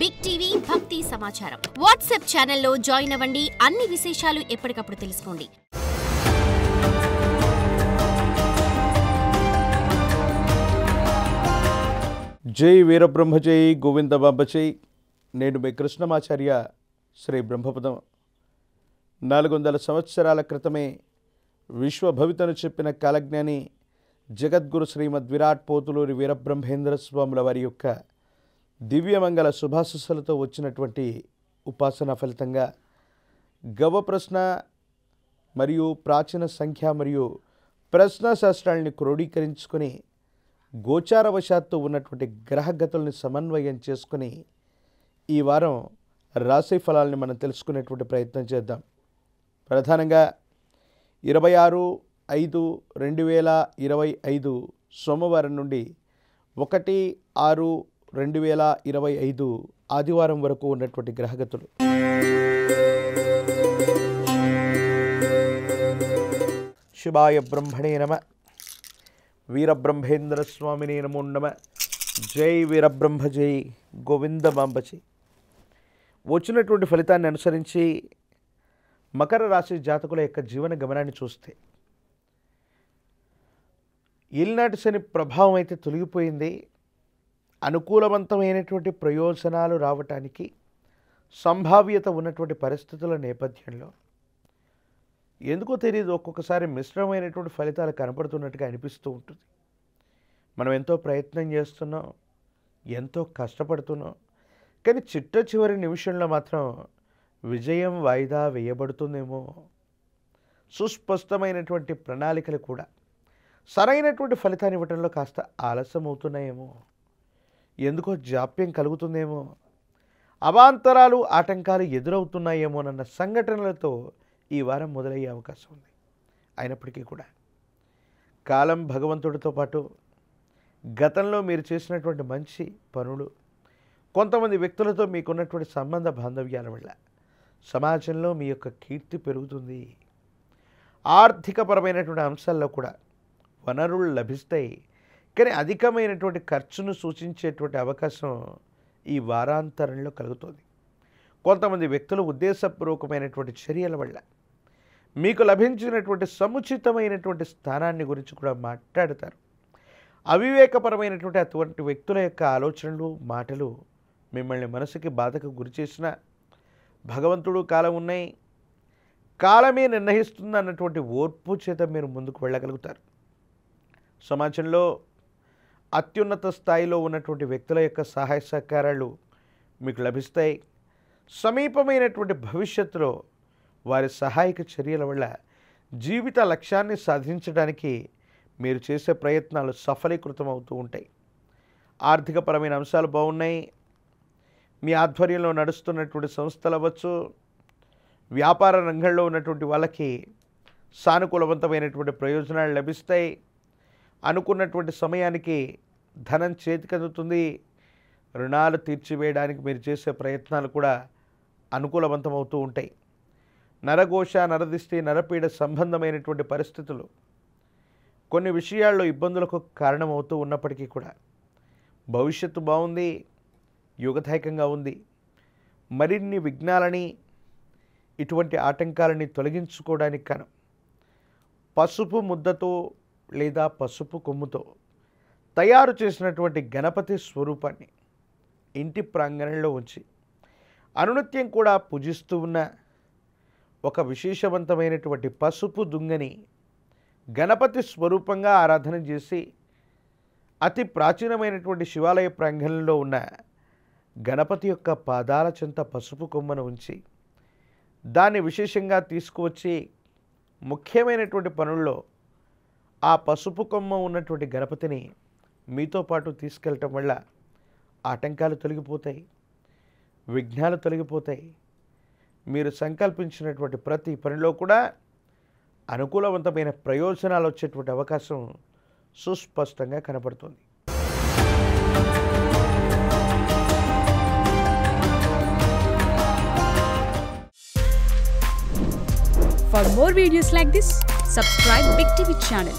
Big TV భక్తి సమాచారం WhatsApp ఛానల్లో జాయిన్ అవ్వండి. అన్ని విశేషాలు ఎప్పటికప్పుడు తెలుసుకోండి. జై వీరబ్రహ్మ జై గోవింద బాబ జై. నేడు మీ కృష్ణమాచార్య శ్రీ బ్రహ్మపదం 400 సంవత్సరాల క్రితమే విశ్వభవితను చెప్పిన కాలజ్ఞాని జగద్గురు శ్రీమద్ విరాట్ పోతులూరి వీరబ్రహ్మేంద్ర స్వాముల వారి యొక్క దివ్యమంగళ శుభాశస్సులతో వచ్చినటువంటి ఉపాసన ఫలితంగా గవ ప్రశ్న మరియు ప్రాచీన సంఖ్య మరియు ప్రశ్న శాస్త్రాలని క్రోడీకరించుకొని గోచారవశాత్తు ఉన్నటువంటి గ్రహగతుల్ని సమన్వయం చేసుకుని ఈ వారం రాశి ఫలాలని మనం తెలుసుకునేటువంటి ప్రయత్నం చేద్దాం. ప్రధానంగా 26/5/2025 సోమవారం నుండి 1/6/2025 ఆదివారం వరకు ఉన్నటువంటి గ్రహగతులు. శివాయ బ్రహ్మణే నమ. వీరబ్రహ్మేంద్ర స్వామినే నమో నమ. జై వీరబ్రహ్మ జై గోవింద బాంబ జై. వచ్చినటువంటి ఫలితాన్ని అనుసరించి మకర రాశి జాతకుల యొక్క జీవన గమనాన్ని చూస్తే ఏలినాటి శని ప్రభావం అయితే తొలగిపోయింది. అనుకూలవంతమైనటువంటి ప్రయోజనాలు రావటానికి సంభావ్యత ఉన్నటువంటి పరిస్థితుల నేపథ్యంలో ఎందుకో తెలియదు ఒక్కొక్కసారి మిశ్రమైనటువంటి ఫలితాలు కనపడుతున్నట్టుగా అనిపిస్తూ ఉంటుంది. మనం ఎంతో ప్రయత్నం చేస్తున్నాం, ఎంతో కష్టపడుతున్నాం, కానీ చిట్ట చివరి నిమిషంలో మాత్రం విజయం వాయిదా వేయబడుతుందేమో. సుస్పష్టమైనటువంటి ప్రణాళికలు కూడా సరైనటువంటి ఫలితాన్ని ఇవ్వడంలో కాస్త ఆలస్యం అవుతున్నాయేమో, ఎందుకో జాప్యం కలుగుతుందేమో, అవాంతరాలు ఆటంకాలు ఎదురవుతున్నాయేమోనన్న సంఘటనలతో ఈ వారం మొదలయ్యే అవకాశం ఉంది. అయినప్పటికీ కూడా కాలం భగవంతుడితో పాటు గతంలో మీరు చేసినటువంటి మంచి పనులు, కొంతమంది వ్యక్తులతో మీకున్నటువంటి సంబంధ బాంధవ్యాల వల్ల సమాజంలో మీ యొక్క కీర్తి పెరుగుతుంది. ఆర్థికపరమైనటువంటి అంశాల్లో కూడా వనరులు లభిస్తాయి, కానీ అధికమైనటువంటి ఖర్చును సూచించేటువంటి అవకాశం ఈ వారాంతరంలో కలుగుతుంది. కొంతమంది వ్యక్తులు ఉద్దేశపూర్వకమైనటువంటి చర్యల వల్ల మీకు లభించినటువంటి సముచితమైనటువంటి స్థానాన్ని గురించి కూడా మాట్లాడతారు. అవివేకపరమైనటువంటి అటువంటి వ్యక్తుల యొక్క ఆలోచనలు, మాటలు మిమ్మల్ని మనసుకి బాధకు గురి చేసిన భగవంతుడు కాలం ఉన్నాయి, కాలమే నిర్ణయిస్తుంది అన్నటువంటి ఓర్పు చేత మీరు ముందుకు వెళ్ళగలుగుతారు. సమాజంలో అత్యున్నత స్థాయిలో ఉన్నటువంటి వ్యక్తుల యొక్క సహాయ సహకారాలు మీకు లభిస్తాయి. సమీపమైనటువంటి భవిష్యత్తులో వారి సహాయక చర్యల వల్ల జీవిత లక్ష్యాన్ని సాధించడానికి మీరు చేసే ప్రయత్నాలు సఫలీకృతం అవుతూ ఉంటాయి. ఆర్థికపరమైన అంశాలు బాగున్నాయి. మీ ఆధ్వర్యంలో నడుస్తున్నటువంటి సంస్థలు అవ్వచ్చు, వ్యాపార రంగంలో ఉన్నటువంటి వాళ్ళకి సానుకూలవంతమైనటువంటి ప్రయోజనాలు లభిస్తాయి. అనుకున్నటువంటి సమయానికి ధనం చేతికి అందుతుంది. రుణాలు తీర్చివేయడానికి మీరు చేసే ప్రయత్నాలు కూడా అనుకూలవంతమవుతూ ఉంటాయి. నరఘోష, నరదిష్టి, నరపీడ సంబంధమైనటువంటి పరిస్థితులు కొన్ని విషయాల్లో ఇబ్బందులకు కారణమవుతూ ఉన్నప్పటికీ కూడా భవిష్యత్తు బాగుంది, యుగదాయకంగా ఉంది. మరిన్ని విఘ్నాలని, ఇటువంటి ఆటంకాలని తొలగించుకోవడానికి కాను పసుపు ముద్దతో లేదా పసుపు కొమ్ముతో తయారు చేసినటువంటి గణపతి స్వరూపాన్ని ఇంటి ప్రాంగణంలో ఉంచి అనునిత్యం కూడా పూజిస్తూ ఉన్న ఒక విశేషవంతమైనటువంటి పసుపు దుంగని గణపతి స్వరూపంగా ఆరాధన చేసి అతి ప్రాచీనమైనటువంటి శివాలయ ప్రాంగణంలో ఉన్న గణపతి యొక్క పాదాల చెంత పసుపు కొమ్మను ఉంచి దాన్ని విశేషంగా తీసుకువచ్చి ముఖ్యమైనటువంటి పనుల్లో ఆ పసుపు కొమ్మ ఉన్నటువంటి గణపతిని మీతో పాటు తీసుకెళ్ళటం వల్ల ఆటంకాలు తొలగిపోతాయి, విఘ్నాలు తొలగిపోతాయి. మీరు సంకల్పించినటువంటి ప్రతి పనిలో కూడా అనుకూలవంతమైన ప్రయోజనాలు వచ్చేటువంటి అవకాశం సుస్పష్టంగా కనబడుతుంది. For more videos like this, subscribe Big TV channel.